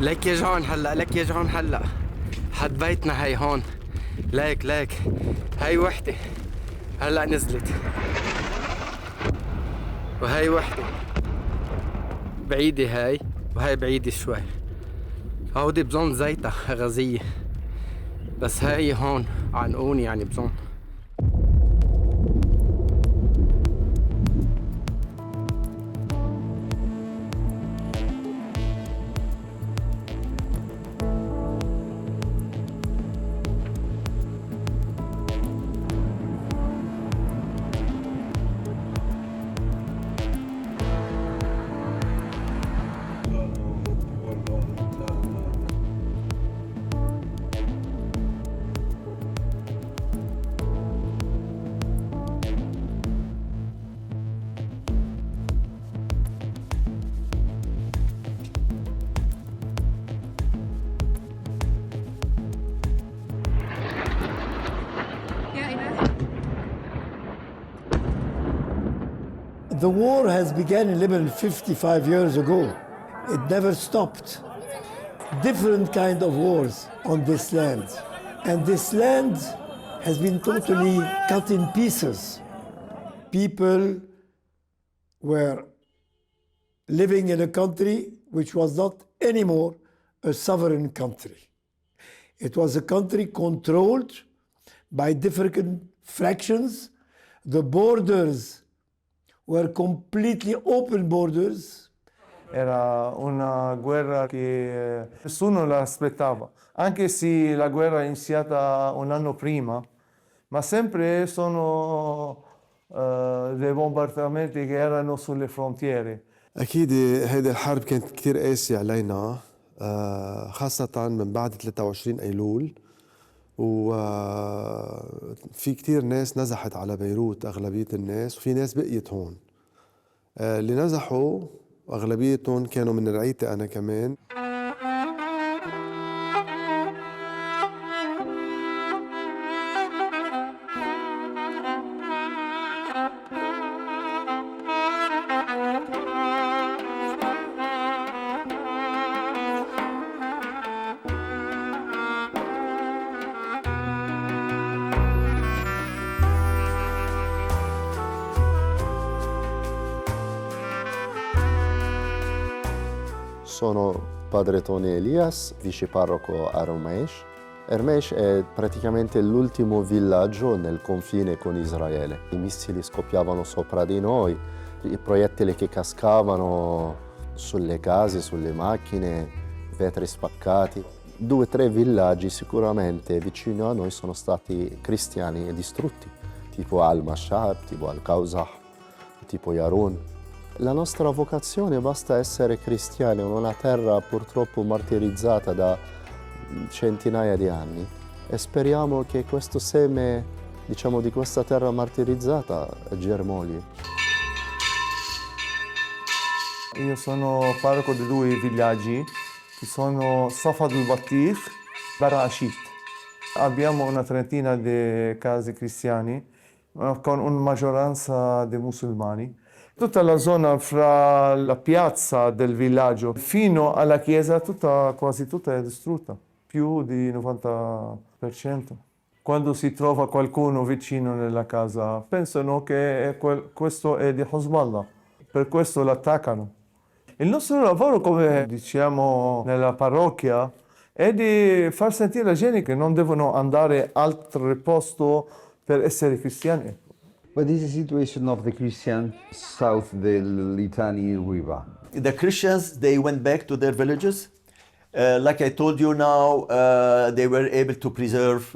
لك يرجعون هلا، لك يرجعون هلا. حد بيتنا هي هون. لك هاي وحدة هلا نزلت، وهاي وحدة بعيدة هاي، وهاي بعيدة شوي. هودي بظن زيتها غازية، بس هاي هون عنقون يعني بظن. The war has begun in Lebanon 55 years ago. It never stopped. Different kind of wars on this land. And this land has been totally cut in pieces. People were living in a country which was not anymore a sovereign country. It was a country controlled by different fractions. The borders were completely open borders. Era una guerra che nessuno l'aspettava, anche se la guerra è iniziata un anno prima, ma sempre sono dei bombardamenti che erano sulle frontiere. أكيد هيدي الحرب كانت كتير قاسية علينا، خاصة من بعد 23 أيلول، وفي كتير ناس نزحت على بيروت أغلبية الناس، وفي ناس بقيت هون. اللي نزحوا أغلبيتهم كانوا من رعيتي أنا كمان. Sono padre Tony Elias, vice parroco a Ermesh. Ermesh è praticamente l'ultimo villaggio nel confine con Israele. I missili scoppiavano sopra di noi, i proiettili che cascavano sulle case, sulle macchine, vetri spaccati. 2 o 3 villaggi sicuramente vicino a noi sono stati cristiani e distrutti, tipo al-Mashar, tipo al-Kausah, tipo Yarun. La nostra vocazione basta essere cristiani in una terra purtroppo martirizzata da centinaia di anni e speriamo che questo seme, diciamo, di questa terra martirizzata germogli. Io sono parroco di 2 villaggi che sono Safad al-Batih, Barashit. Abbiamo una trentina di case cristiane con una maggioranza di musulmani. Tutta la zona fra la piazza del villaggio fino alla chiesa, quasi tutta è distrutta, più di 90%. Quando si trova qualcuno vicino nella casa, pensano che questo è di Hezbollah, per questo l'attaccano. Il nostro lavoro, come diciamo nella parrocchia, è di far sentire la gente che non devono andare altro posto per essere cristiani. What is the situation of the Christians south del Litani River? The Christians, they went back to their villages. Like I told you now, they were able to preserve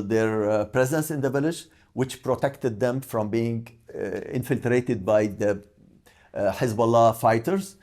their presence in the village, which protected them from being infiltrated by the Hezbollah fighters.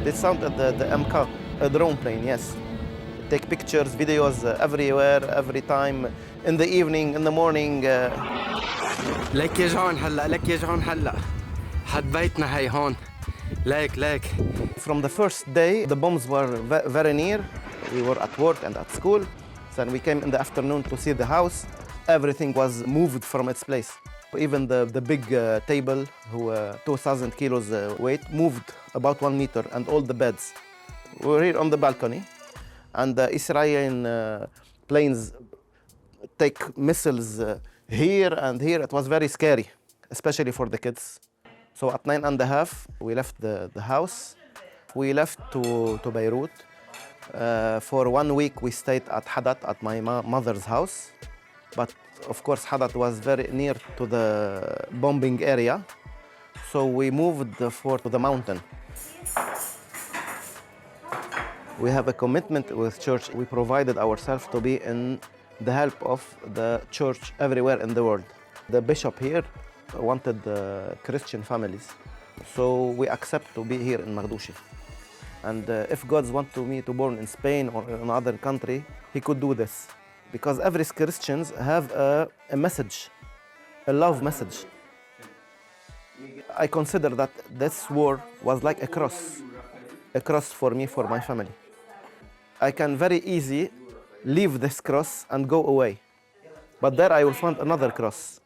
They sound at the MK, a drone plane, yes. Take pictures, videos everywhere, every time, in the evening, in the morning. لك يرجعون هلا، لك يرجعون هلا. حد بيتنا هي هون. لك. From the first day, the bombs were very near. We were at work and at school. Then we came in the afternoon to see the house. Everything was moved from its place. Even the big table, 2,000 kilos weight, moved about 1 meter, and all the beds. We were here on the balcony, and the Israeli planes take missiles here and here. It was very scary, especially for the kids. So at 9:30, we left the house. We left to Beirut. For 1 week, we stayed at Hadat, at my mother's house. But of course, Hadat was very near to the bombing area. So we moved to the mountain. We have a commitment with church. We provided ourselves to be in the help of the church everywhere in the world. The bishop here wanted Christian families. So we accept to be here in Maghdouchi. And if God wants me to born in Spain or in another country, he could do this. Because every Christians have a message, a love message. I consider that this war was like a cross for me, for my family. I can very easy leave this cross and go away. But there I will find another cross.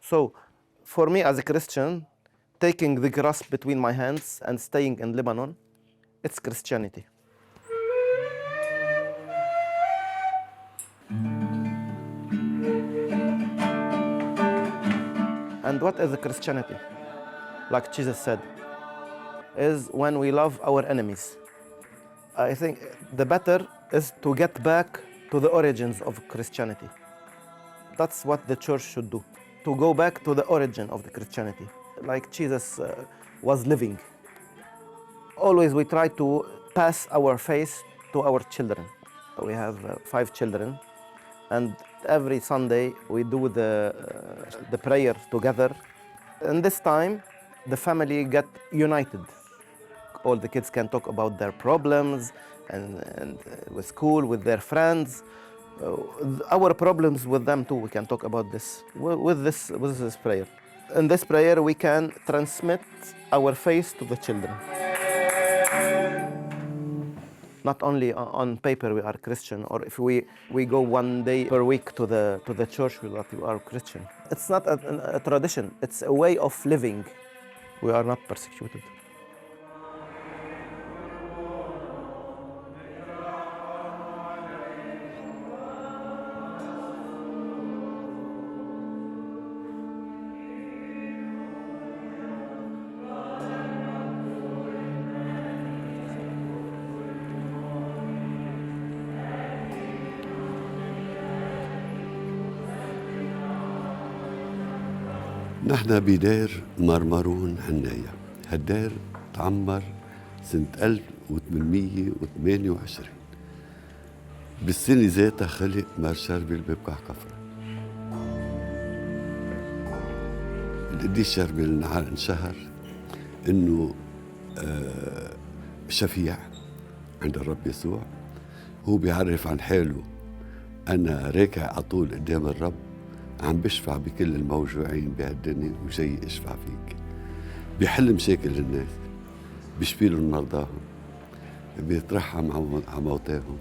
So for me as a Christian, taking the cross between my hands and staying in Lebanon, it's Christianity. And what is Christianity? Like Jesus said, is when we love our enemies. I think the better is to get back to the origins of Christianity. That's what the church should do, to go back to the origin of the Christianity, like Jesus was living. Always we try to pass our faith to our children. We have 5 children, and every Sunday we do the prayer together. And this time, the family get united. All the kids can talk about their problems and with school, with their friends. Our problems with them too, we can talk about this with this prayer. In this prayer, we can transmit our faith to the children. Not only on paper we are Christian, or if we go 1 day per week to the church, we are Christian. It's not a tradition, it's a way of living. We are not persecuted. نحن بدير مرمرون عناية. هالدير تعمر سنة 1828. بالسنة ذاتها خلق مرشر بالبقع كفر. القديس شربل انشهر انه شفيع عند الرب يسوع. هو بيعرف عن حاله انا راكع على طول قدام الرب، عم بشفع بكل الموجوعين بهالدنيا وجاي اشفع فيك. بيحل مشاكل الناس، بيشفي لهم مرضاهم، بيترحم على موتاهم،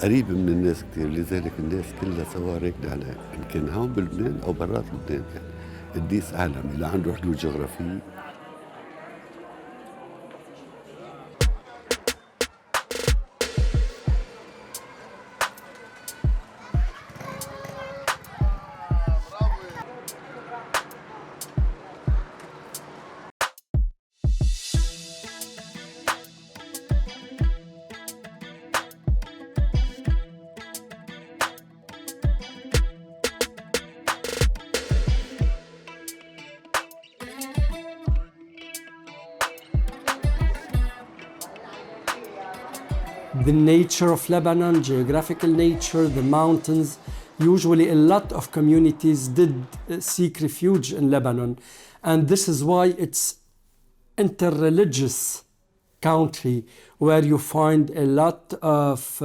قريب من الناس كتير. لذلك الناس كلها سوا راكدة على إن كان هون بلبنان أو برات لبنان. يعني قديس عالمي اللي عنده حدود جغرافية. The nature of Lebanon, geographical nature, the mountains. Usually a lot of communities did seek refuge in Lebanon. And this is why it's interreligious country where you find a lot of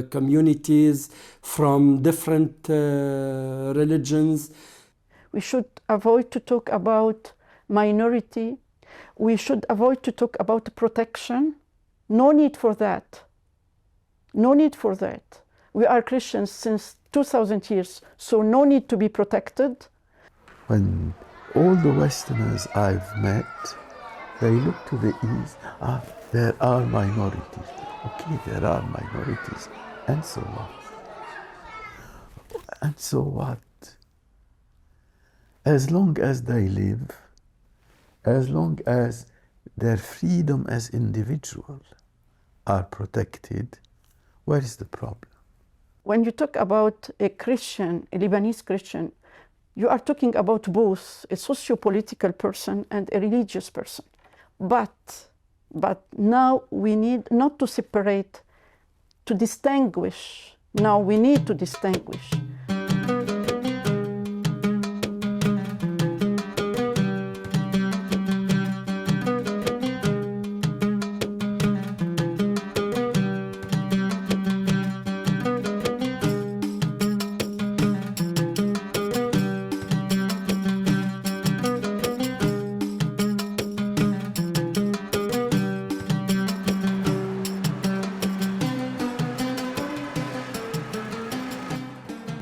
communities from different religions. We should avoid to talk about minority. We should avoid to talk about protection. No need for that. No need for that. We are Christians since 2000 years, so no need to be protected. When all the Westerners I've met, they look to the east, there are minorities. Okay, there are minorities, and so what? And so what? As long as they live, as long as their freedom as individuals are protected, where is the problem? When you talk about a Christian, a Lebanese Christian, you are talking about both a socio-political person and a religious person. But now we need not to separate, to distinguish. Now we need to distinguish.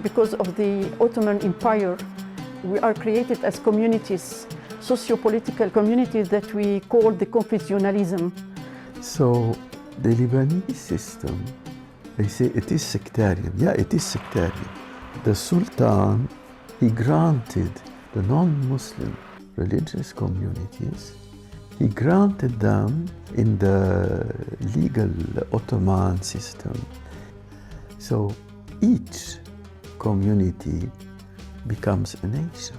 Because of the Ottoman Empire, we are created as communities, socio-political communities that we call the confusionalism. So the Lebanese system, they say it is sectarian. Yeah, it is sectarian. The Sultan, he granted the non-Muslim religious communities, he granted them in the legal Ottoman system. So each community becomes a nation.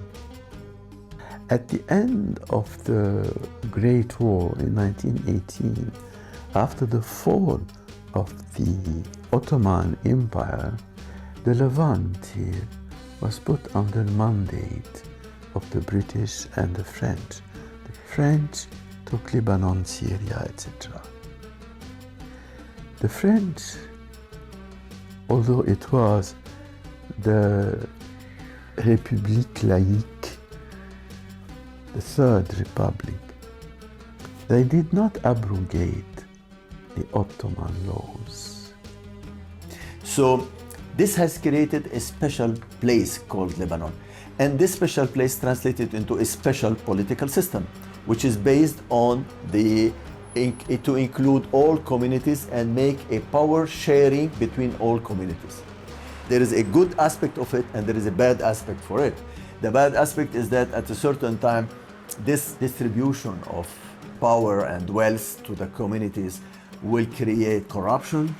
At the end of the Great War in 1918, after the fall of the Ottoman Empire, the Levant here was put under mandate of the British and the French. The French took Lebanon, Syria, etc. The French, although it was the République laïque, the Third Republic, they did not abrogate the Ottoman laws. So this has created a special place called Lebanon. And this special place translated into a special political system, which is based on to include all communities and make a power sharing between all communities. There is a good aspect of it and there is a bad aspect for it. The bad aspect is that at a certain time, this distribution of power and wealth to the communities will create corruption,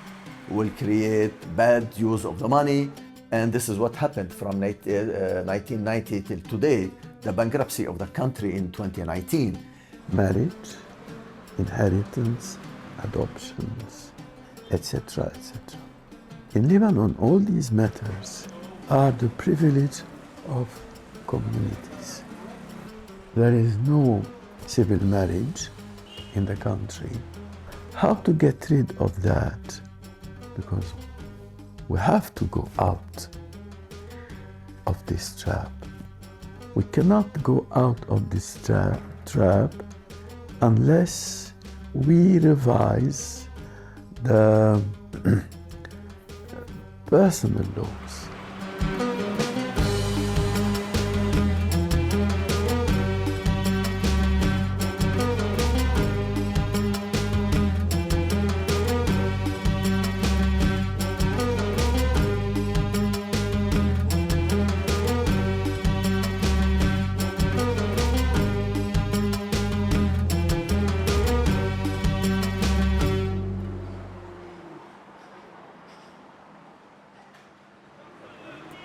will create bad use of the money, and this is what happened from 1990 till today, the bankruptcy of the country in 2019. Marriage, inheritance, adoptions, etc., etc. In Lebanon, all these matters are the privilege of communities. There is no civil marriage in the country. How to get rid of that? Because we have to go out of this trap. We cannot go out of this trap unless we revise the personal laws.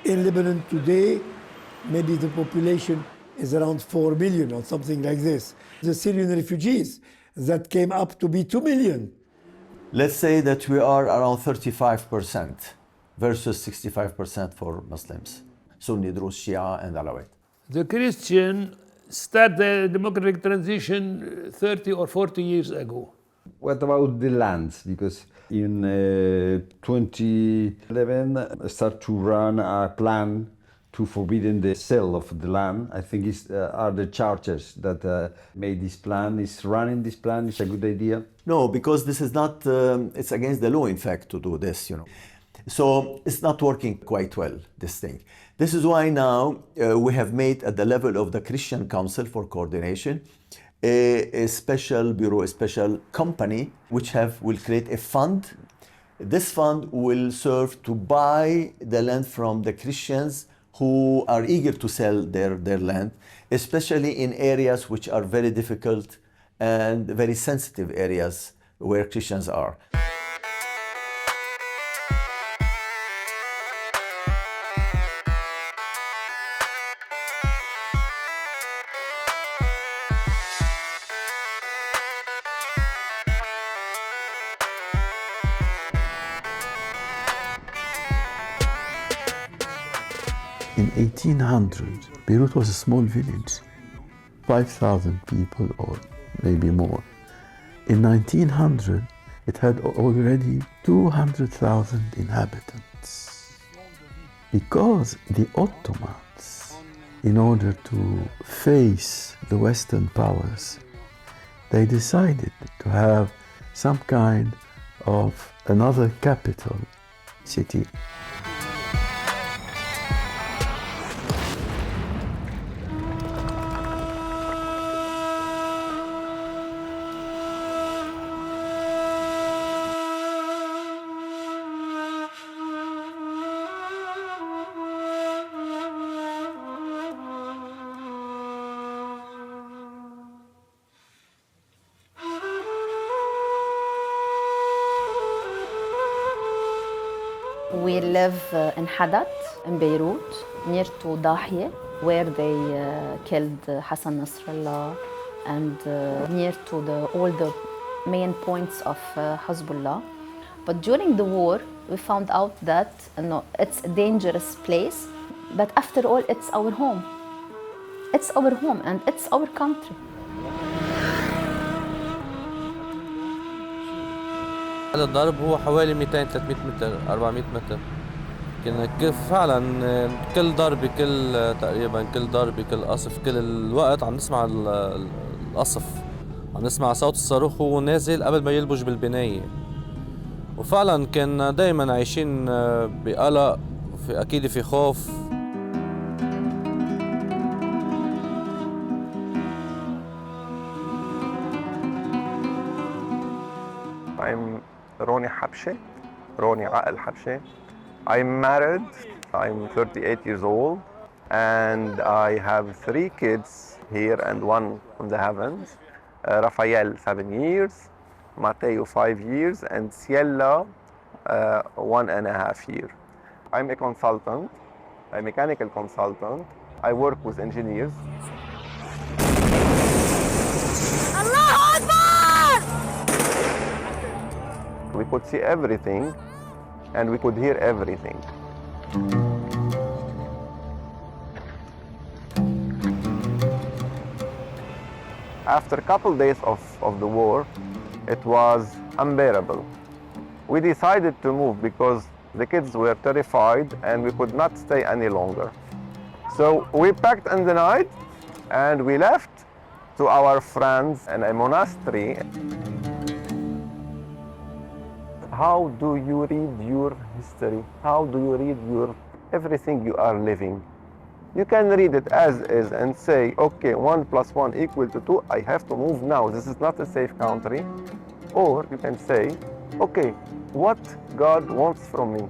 In Lebanon today, maybe the population is around 4 million or something like this. The Syrian refugees that came up to be 2 million. Let's say that we are around 35% versus 65% for Muslims, Sunni, Druze, Shia, and Alawite. The Christian started the democratic transition 30 or 40 years ago. What about the lands? Because in 2011, start to run a plan to forbidden the sale of the land. I think are the charters that made this plan. Is running this plan is a good idea? No, because this is not, it's against the law, in fact, to do this, you know. So it's not working quite well, this thing. This is why now we have made at the level of the Christian Council for Coordination a special bureau, a special company, which will create a fund. This fund will serve to buy the land from the Christians who are eager to sell their land, especially in areas which are very difficult and very sensitive areas where Christians are. In 1800, Beirut was a small village, 5,000 people or maybe more. In 1900, it had already 200,000 inhabitants. Because the Ottomans, in order to face the Western powers, they decided to have some kind of another capital city. We live in Hadat, in Beirut, near to Dahiyeh, where they killed Hassan Nasrallah, and near to all the main points of Hezbollah. But during the war, we found out that it's a dangerous place, but after all, it's our home. It's our home and it's our country. هذا الضرب هو حوالي 200 300 متر 400 متر. كنا فعلا كل ضربة تقريبا كل ضربة كل قصف كل الوقت عم نسمع القصف، عم نسمع صوت الصاروخ وهو نازل قبل ما يلبج بالبناية. وفعلا كنا دايما عايشين بقلق، أكيد في خوف. I'm Roni Habshe, Roni Aqal Habshe. I'm married, I'm 38 years old, and I have 3 kids here and 1 in the heavens. Rafael, 7 years, Mateo, 5 years, and Ciela, 1.5 years. I'm a consultant, a mechanical consultant. I work with engineers. We could see everything and we could hear everything. After a couple days of the war, it was unbearable. We decided to move because the kids were terrified and we could not stay any longer. So we packed in the night and we left to our friends in a monastery. How do you read your history? How do you read your everything you are living? You can read it as is and say, okay, 1 + 1 = 2, I have to move now. This is not a safe country. Or you can say, okay, what God wants from me?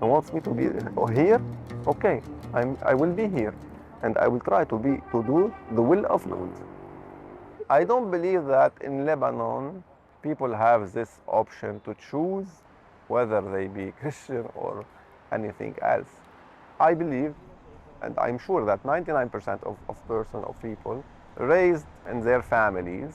He wants me to be here? Okay, I will be here. And I will try to do the will of God. I don't believe that in Lebanon, people have this option to choose whether they be Christian or anything else. I believe, and I'm sure that 99% of people raised in their families,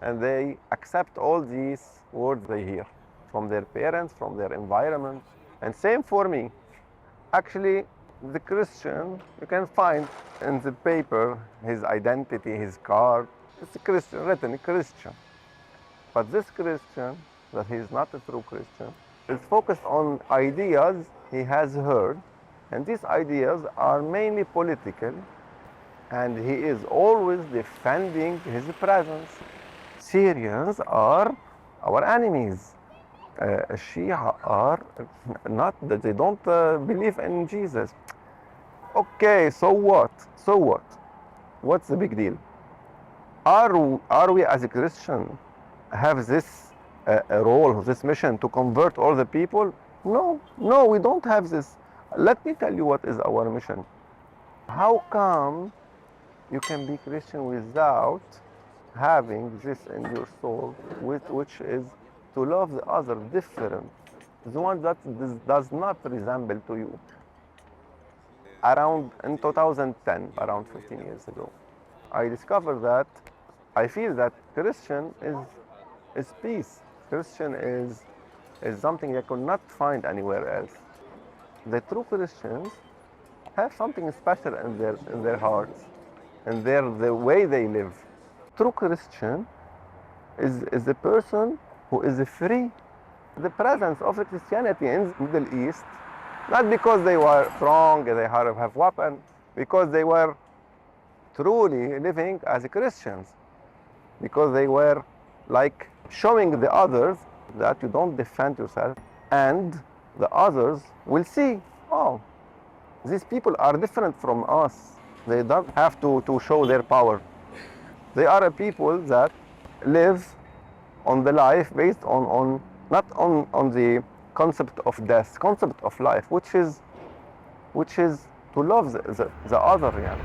and they accept all these words they hear from their parents, from their environment. And same for me. Actually, the Christian, you can find in the paper his identity, his card. It's a Christian, written Christian. But this Christian, that he is not a true Christian, is focused on ideas he has heard, and these ideas are mainly political, and he is always defending his presence. Syrians are our enemies. Shia are not, they don't believe in Jesus. Okay, so what? So what? What's the big deal? Are we as a Christian have this role, this mission to convert all the people? No, no, we don't have this. Let me tell you what is our mission. How come you can be Christian without having this in your soul, which is to love the other different, the one that does not resemble to you? Around in 2010, around 15 years ago, I discovered that I feel that Christian is peace. Christian is something I could not find anywhere else. The true Christians have something special in their hearts, and the way they live. True Christian is a person who is free. The presence of the Christianity in the Middle East, not because they were strong, they have weapons, because they were truly living as Christians, because they were like showing the others that you don't defend yourself, and the others will see, oh, these people are different from us. They don't have to show their power. They are a people that live on the life based on not on the concept of death, concept of life, which is to love the other. Yeah.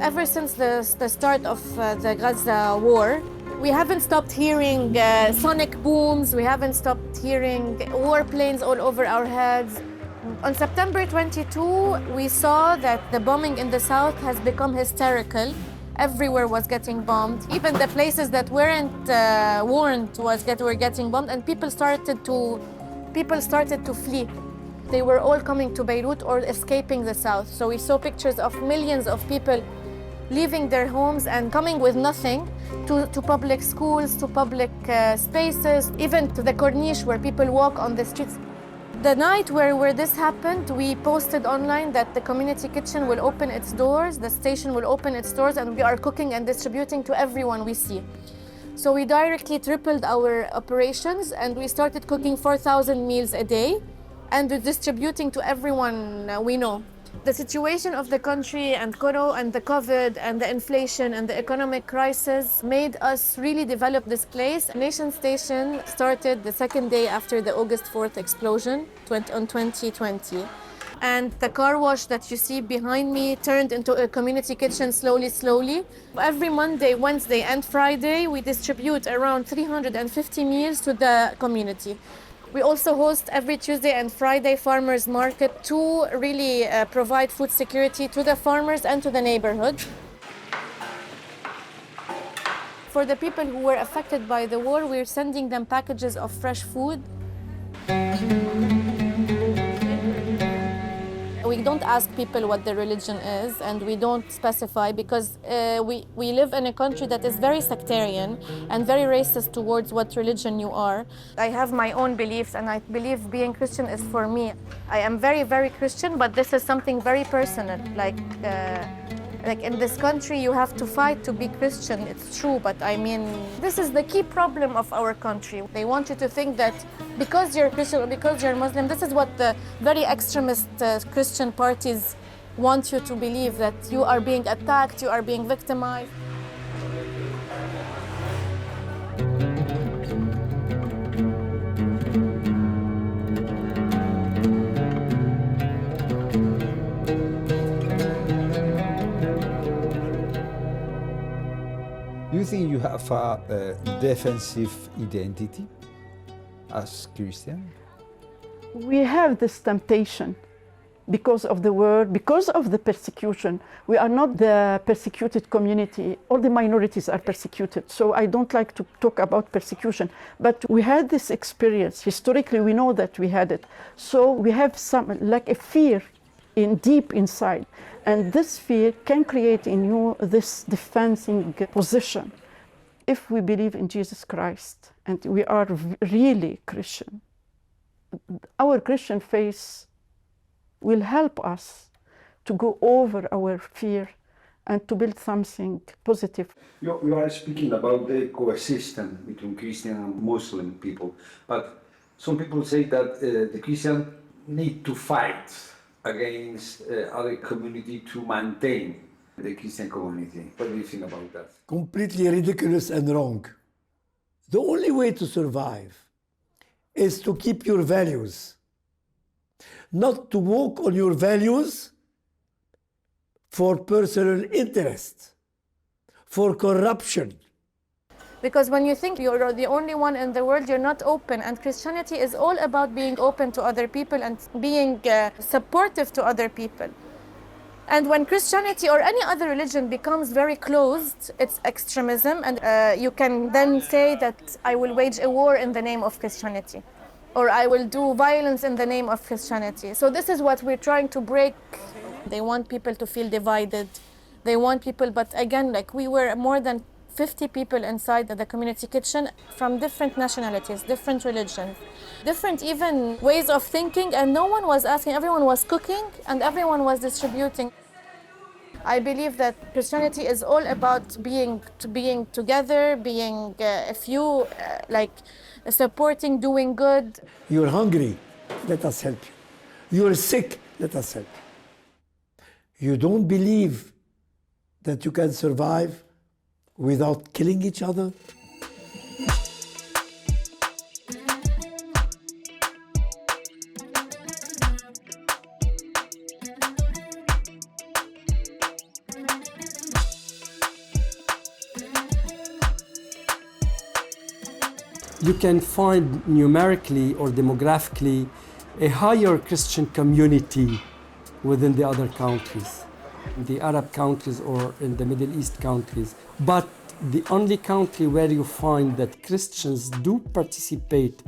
Ever since the start of the Gaza war, we haven't stopped hearing sonic booms, we haven't stopped hearing warplanes all over our heads. On September 22, we saw that the bombing in the south has become hysterical. Everywhere was getting bombed. Even the places that weren't warned were getting bombed, and people started to flee. They were all coming to Beirut or escaping the south. So we saw pictures of millions of people leaving their homes and coming with nothing to public schools, to public spaces, even to the corniche where people walk on the streets. The night where this happened, we posted online that the community kitchen will open its doors, the station will open its doors, and we are cooking and distributing to everyone we see. So we directly tripled our operations, and we started cooking 4,000 meals a day and distributing to everyone we know. The situation of the country and the COVID and the inflation and the economic crisis made us really develop this place. Nation Station started the second day after the August 4th explosion on 2020. And the car wash that you see behind me turned into a community kitchen slowly. Every Monday, Wednesday, and Friday, we distribute around 350 meals to the community. We also host every Tuesday and Friday farmers market to really provide food security to the farmers and to the neighborhood. For the people who were affected by the war, we're sending them packages of fresh food. We don't ask people what their religion is, and we don't specify because we live in a country that is very sectarian and very racist towards what religion you are. I have my own beliefs, and I believe being Christian is for me. I am very, very Christian, but this is something very personal. Like in this country, you have to fight to be Christian. It's true, but I mean, this is the key problem of our country. They want you to think that because you're Christian or because you're Muslim, this is what the very extremist Christian parties want you to believe, that you are being attacked, you are being victimized. Do you think you have a defensive identity as Christian? We have this temptation because of the word, because of the persecution. We are not the persecuted community. All the minorities are persecuted. So I don't like to talk about persecution. But we had this experience. Historically, we know that we had it. So we have some, like a fear deep inside. And this fear can create in you this defending position. If we believe in Jesus Christ and we are really Christian, our Christian faith will help us to go over our fear and to build something positive. You are speaking about the coexistence between Christian and Muslim people, but some people say that the Christians need to fight against other community to maintain the Christian community. What do you think about that? Completely ridiculous and wrong. The only way to survive is to keep your values, not to walk on your values for personal interest, for corruption. Because when you think you're the only one in the world, you're not open. And Christianity is all about being open to other people and being supportive to other people. And when Christianity or any other religion becomes very closed, it's extremism. And you can then say that I will wage a war in the name of Christianity, or I will do violence in the name of Christianity. So this is what we're trying to break. They want people to feel divided. They want people, but again, like we were more than 50 people inside the community kitchen from different nationalities, different religions, different even ways of thinking, and no one was asking. Everyone was cooking and everyone was distributing. I believe that Christianity is all about being together, being a few, like supporting, doing good. You're hungry, let us help you. You're sick, let us help you. You don't believe that you can survive without killing each other? You can find numerically or demographically a higher Christian community within the other countries, the Arab countries or in the Middle East countries. But the only country where you find that Christians do participate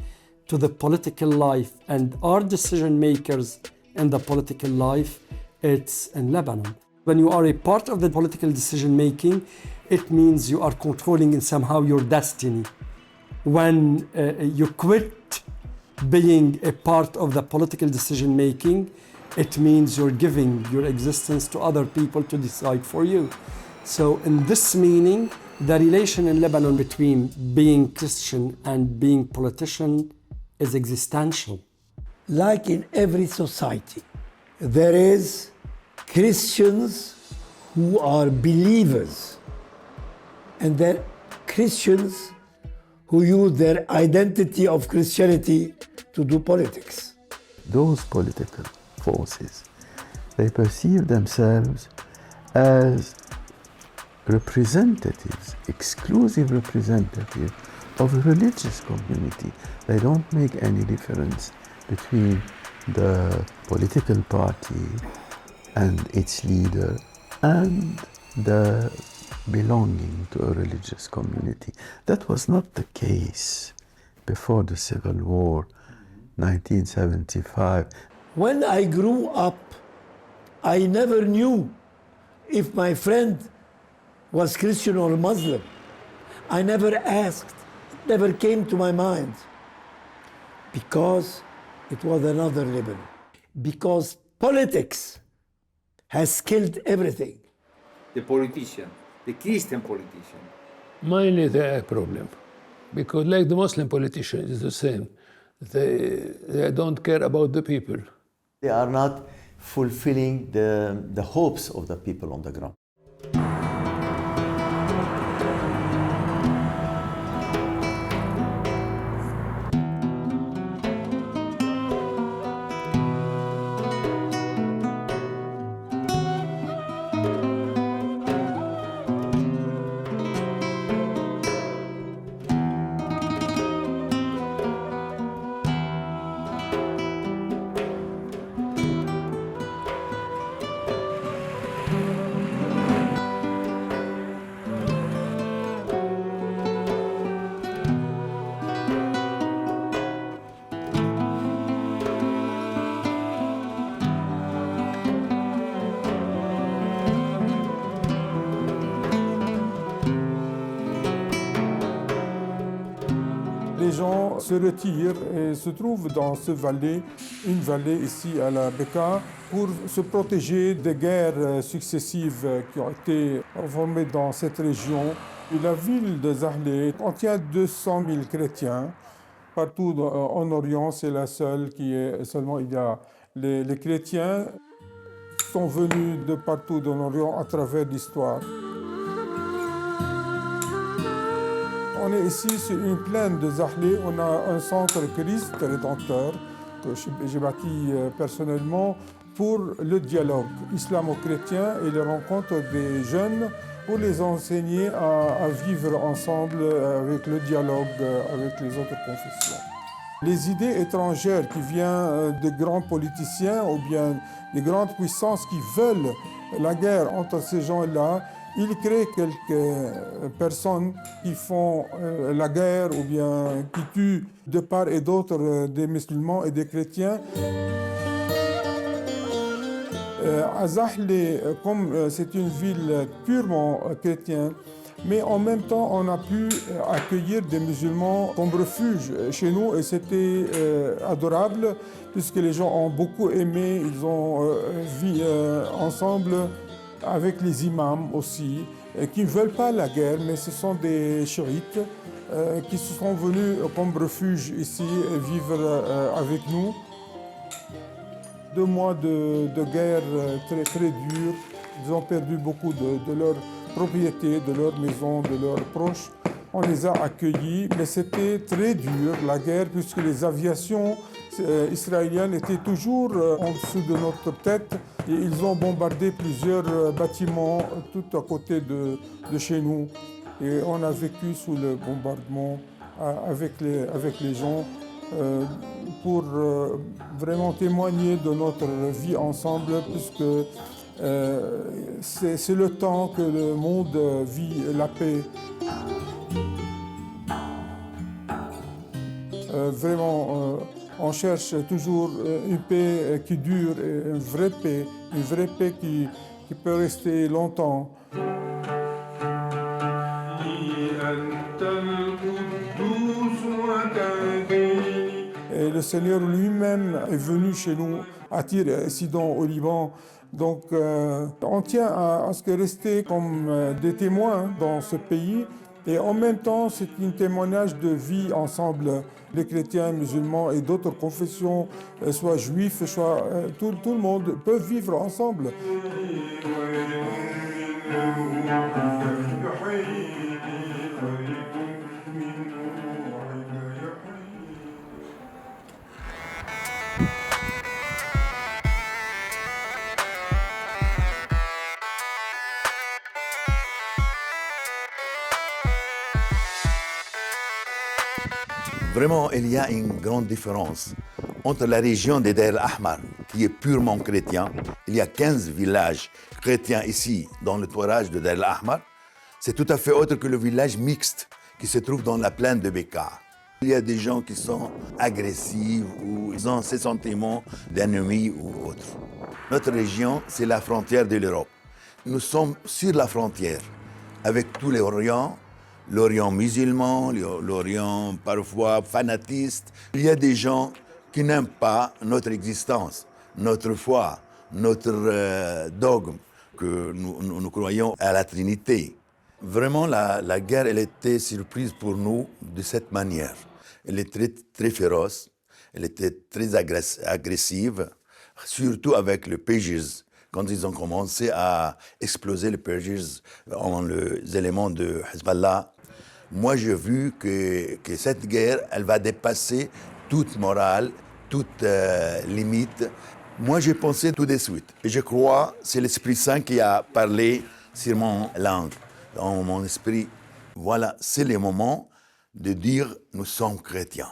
to the political life and are decision makers in the political life, it's in Lebanon. When you are a part of the political decision making, it means you are controlling in somehow your destiny. When you quit being a part of the political decision making, it means you're giving your existence to other people to decide for you. So in this meaning, the relation in Lebanon between being Christian and being politician is existential. Like in every society, there is Christians who are believers, and there are Christians who use their identity of Christianity to do politics. Those political forces, they perceive themselves as representatives, exclusive representatives of a religious community. They don't make any difference between the political party and its leader and the belonging to a religious community. That was not the case before the Civil War, 1975. When I grew up, I never knew if my friend was Christian or Muslim. I never asked, it never came to my mind, because it was another Lebanon. Because politics has killed everything. The politician, the Christian politician. Mainly the problem, because like the Muslim politician is the same. They don't care about the people. They are not fulfilling the hopes of the people on the ground. se retire et se trouve dans une vallée ici à la Beka, pour se protéger des guerres successives qui ont été formées dans cette région. Et la ville de Zahle contient 200 000 chrétiens. Partout en Orient, c'est la seule qui est seulement, il y a les chrétiens sont venus de partout en Orient à travers l'histoire. On est ici sur une plaine de Zahle, on a un centre Christ rédempteur que j'ai bâti personnellement pour le dialogue islamo-chrétien et les rencontres des jeunes pour les enseigner à vivre ensemble avec le dialogue avec les autres confessions. Les idées étrangères qui viennent de grands politiciens ou bien des grandes puissances qui veulent la guerre entre ces gens-là, ils créent quelques personnes qui font la guerre ou bien qui tuent de part et d'autre des musulmans et des chrétiens. À Zahle, comme c'est une ville purement chrétienne, mais en même temps, on a pu accueillir des musulmans comme refuge chez nous et c'était adorable puisque les gens ont beaucoup aimé, ils ont vécu ensemble avec les imams aussi, qui ne veulent pas la guerre, mais ce sont des chiites qui se sont venus comme refuge ici vivre avec nous. 2 mois de guerre très, très dure. Ils ont perdu beaucoup de leurs propriétés, de leurs maisons, de leurs proches. On les a accueillis, mais c'était très dur, la guerre, puisque les aviations israéliennes étaient toujours en dessous de notre tête. Et ils ont bombardé plusieurs bâtiments tout à côté de chez nous. Et on a vécu sous le bombardement avec les gens. Pour vraiment témoigner de notre vie ensemble, puisque c'est le temps que le monde vit la paix. Vraiment, on cherche toujours une paix qui dure, une vraie paix qui peut rester longtemps. Et le Seigneur lui-même est venu chez nous à Tyr et Sidon au Liban. Donc on tient à ce que rester comme des témoins dans ce pays. Et en même temps, c'est un témoignage de vie ensemble. Les chrétiens, musulmans et d'autres confessions, soit juifs, soit tout le monde, peuvent vivre ensemble. Vraiment, il y a une grande différence entre la région de Deir el-Ahmar, qui est purement chrétien. Il y a 15 villages chrétiens ici, dans le tourage de Deir el-Ahmar. C'est tout à fait autre que le village mixte qui se trouve dans la plaine de Beka. Il y a des gens qui sont agressifs ou ils ont ces sentiments d'ennemis ou autres. Notre région, c'est la frontière de l'Europe. Nous sommes sur la frontière avec tous les Orients, l'Orient musulman, l'Orient parfois fanatiste. Il y a des gens qui n'aiment pas notre existence, notre foi, notre dogme, que nous croyons à la Trinité. Vraiment, la guerre, elle était surprise pour nous de cette manière. Elle est très, très féroce, elle était très agressive, surtout avec le Pages. Quand ils ont commencé à exploser les Pages en les éléments de Hezbollah, moi, j'ai vu que cette guerre, elle va dépasser toute morale, toute limite. Moi, j'ai pensé tout de suite. Et je crois que c'est l'Esprit Saint qui a parlé sur mon langue, dans mon esprit. Voilà, c'est le moment de dire nous sommes chrétiens.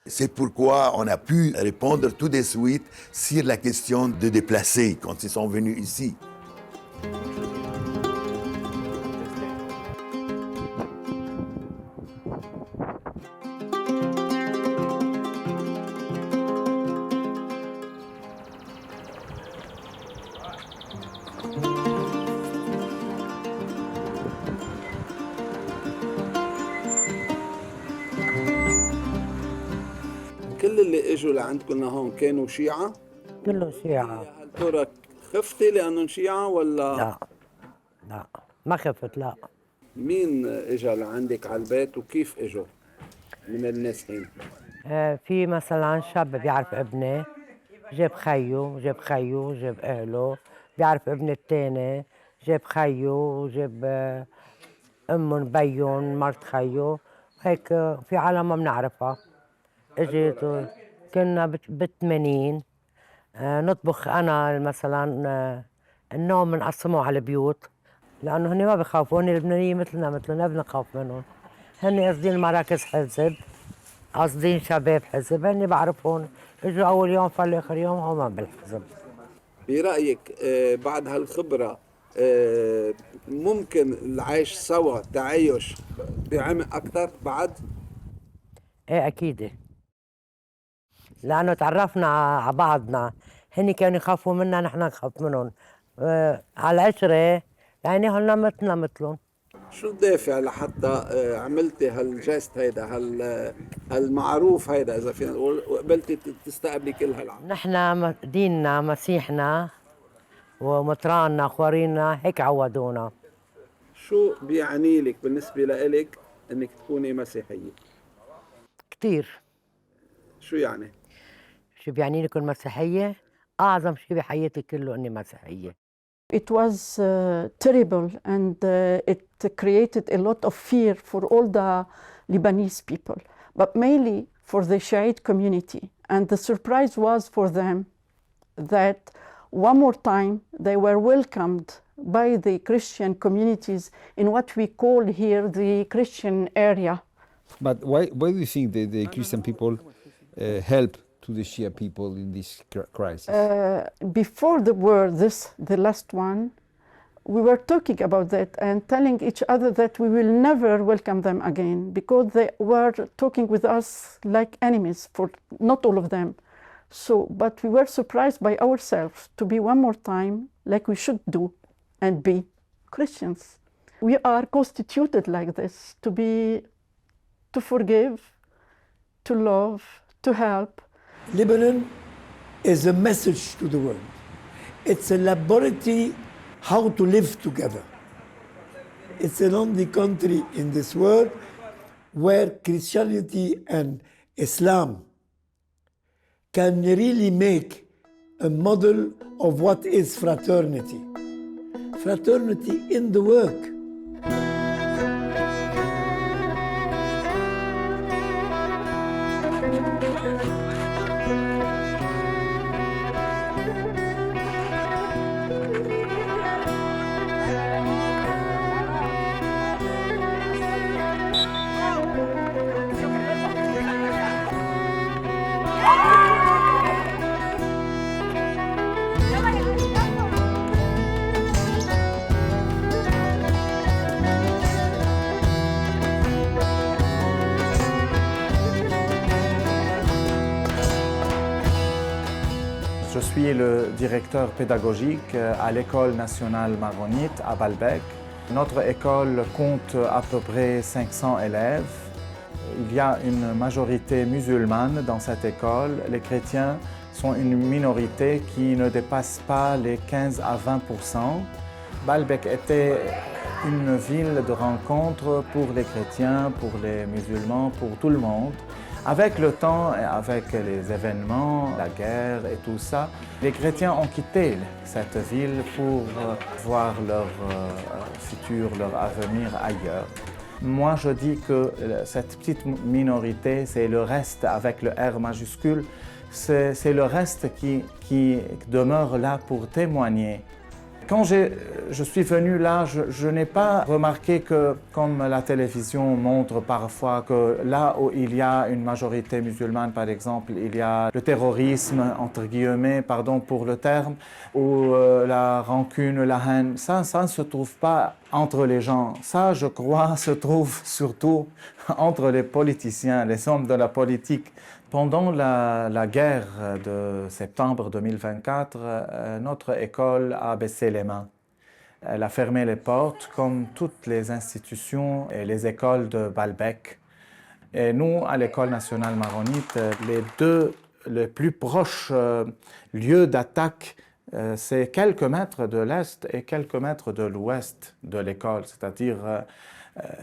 C'est pourquoi on a pu répondre tout de suite sur la question de déplacer quand ils sont venus ici. اللي اجوا لعندكم لهون كانوا شيعة؟ كله شيعة. هل ترى خفتي لأنهم شيعة ولا؟ لا ما خفت لا. مين اجا لعندك على البيت وكيف اجوا من النازحين؟ في مثلا شاب بيعرف ابني جاب خيو جاب اهله، بيعرف ابني الثاني جاب خيو جاب امهم بيهم مرت خيو، هيك في عالم ما بنعرفها اجت. كنا ب80 نطبخ انا مثلا النوم بنقسمه على البيوت لانه هن ما بخافوا، هن اللبنانيين مثلنا ما بنخاف منهم. هن قاصدين مراكز حزب، قاصدين شباب حزب، هن بعرفهم اجوا اول يوم فلوا اخر يوم هم بالحزب. برأيك بعد هالخبرة ممكن العيش سوا تعايش بعمق أكثر بعد؟ ايه اكيد، لانه تعرفنا على بعضنا، هن كانوا يخافوا منا نحن نخاف منهم. على العشرة يعني هلنا مثلهم. شو الدافع لحتى عملتي هالجست هيدا هالمعروف هيدا اذا فينا نقول وقبلتي تستقبلي كل هالعالم؟ نحن ديننا مسيحنا ومطراننا خوارينا هيك عودونا. شو بيعني لك بالنسبة لإلك انك تكوني مسيحية؟ كثير. شو يعني؟ شو بيعني لكم مسيحية؟ أعظم شيء بحياتي كله إني مسيحية. It was terrible and it created a lot of fear for all the Lebanese people, but mainly for the Shiite community. And the surprise was for them that one more time they were welcomed by the Christian communities in what we call here the Christian area. But why do you think the Christian people help to the Shia people in this crisis? Before the war, the last one, we were talking about that and telling each other that we will never welcome them again because they were talking with us like enemies, for not all of them. So, but we were surprised by ourselves to be one more time like we should do and be Christians. We are constituted like this, to forgive, to love, to help. Lebanon is a message to the world. It's a laboratory how to live together. It's the only country in this world where Christianity and Islam can really make a model of what is fraternity. Fraternity in the work. Je suis le directeur pédagogique à l'école nationale maronite à Baalbek. Notre école compte à peu près 500 élèves. Il y a une majorité musulmane dans cette école. Les chrétiens sont une minorité qui ne dépasse pas les 15 à 20%. Baalbek était une ville de rencontre pour les chrétiens, pour les musulmans, pour tout le monde. Avec le temps et avec les événements, la guerre et tout ça, les chrétiens ont quitté cette ville pour voir leur futur, leur avenir ailleurs. Moi, je dis que cette petite minorité, c'est le reste avec le R majuscule, c'est le reste qui demeure là pour témoigner. Quand je suis venu là, je n'ai pas remarqué que, comme la télévision montre parfois, que là où il y a une majorité musulmane, par exemple, il y a le terrorisme, entre guillemets, pardon pour le terme, ou la rancune, la haine. Ça ne se trouve pas entre les gens. Ça, je crois, se trouve surtout entre les politiciens, les hommes de la politique. Pendant la guerre de septembre 2024, notre école a baissé les mains. Elle a fermé les portes comme toutes les institutions et les écoles de Baalbek. Et nous, à l'École nationale maronite, les plus proches lieux d'attaque, c'est quelques mètres de l'Est et quelques mètres de l'Ouest de l'école, c'est-à-dire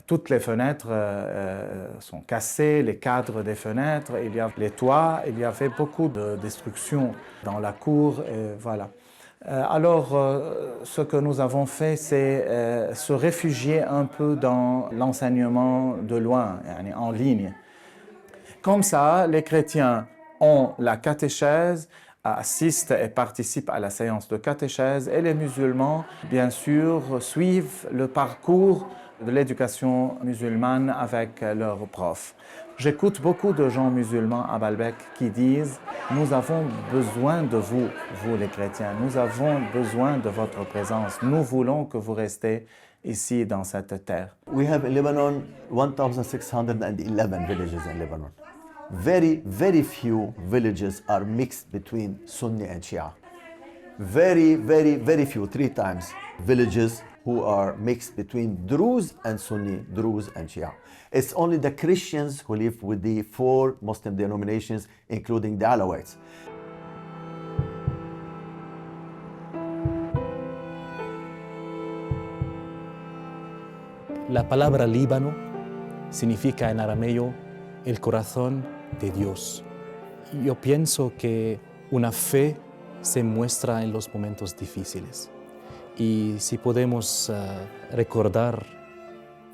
toutes les fenêtres sont cassées, les cadres des fenêtres, il y a les toits, il y avait beaucoup de destruction dans la cour, et voilà. Alors, ce que nous avons fait, c'est se réfugier un peu dans l'enseignement de loin, en ligne. Comme ça, les chrétiens ont la catéchèse, assistent et participent à la séance de catéchèse, et les musulmans, bien sûr, suivent le parcours de l'éducation musulmane avec leurs profs. J'écoute beaucoup de gens musulmans à Baalbek qui disent « Nous avons besoin de vous, vous les chrétiens, nous avons besoin de votre présence, nous voulons que vous restez ici dans cette terre. » We have in Lebanon 1,611 villages in Lebanon. Very, very few villages are mixed between Sunni and Shia. Very, very, very few, 3 times, villages who are mixed between Druze and Sunni, Druze and Shia. It's only the Christians who live with the 4 Muslim denominations, including the Alawites. La palabra Líbano significa en arameo el corazón de Dios. Yo pienso que una fe se muestra en los momentos difíciles. Y si podemos recordar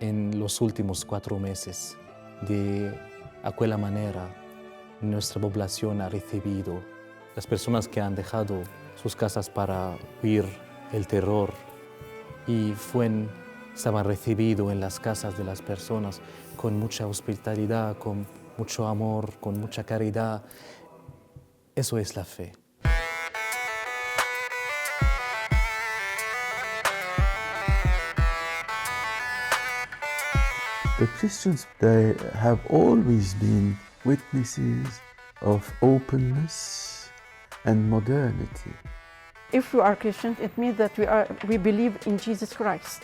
en los últimos 4 meses de aquella manera nuestra población ha recibido, las personas que han dejado sus casas para huir el terror y estaban recibidos en las casas de las personas con mucha hospitalidad, con mucho amor, con mucha caridad. Eso es la fe. The Christians, they have always been witnesses of openness and modernity. If we are Christians, it means that we believe in Jesus Christ.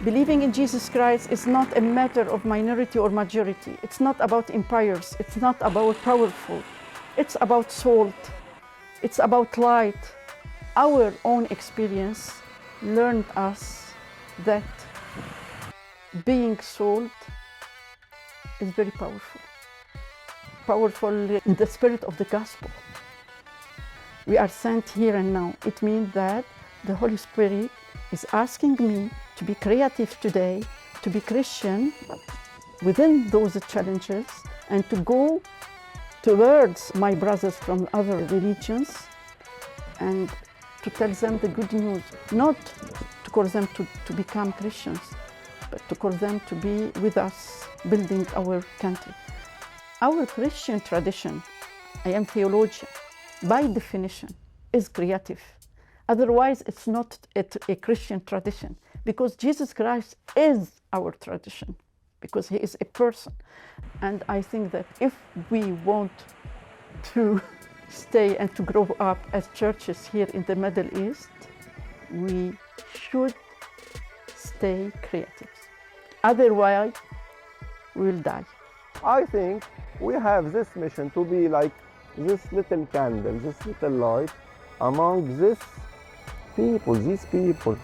Believing in Jesus Christ is not a matter of minority or majority. It's not about empires. It's not about powerful. It's about salt. It's about light. Our own experience learned us that being salt is very powerful. Powerful in the spirit of the gospel. We are sent here and now. It means that the Holy Spirit is asking me to be creative today, to be Christian within those challenges, and to go towards my brothers from other religions and to tell them the good news, not to call them to become Christians, but to call them to be with us, building our country. Our Christian tradition, I am theologian, by definition, is creative. Otherwise, it's not a Christian tradition, because Jesus Christ is our tradition, because he is a person. And I think that if we want to stay and to grow up as churches here in the Middle East, we should stay creative. Otherwise, we will die. I think we have this mission to be like this little candle, this little light among these people.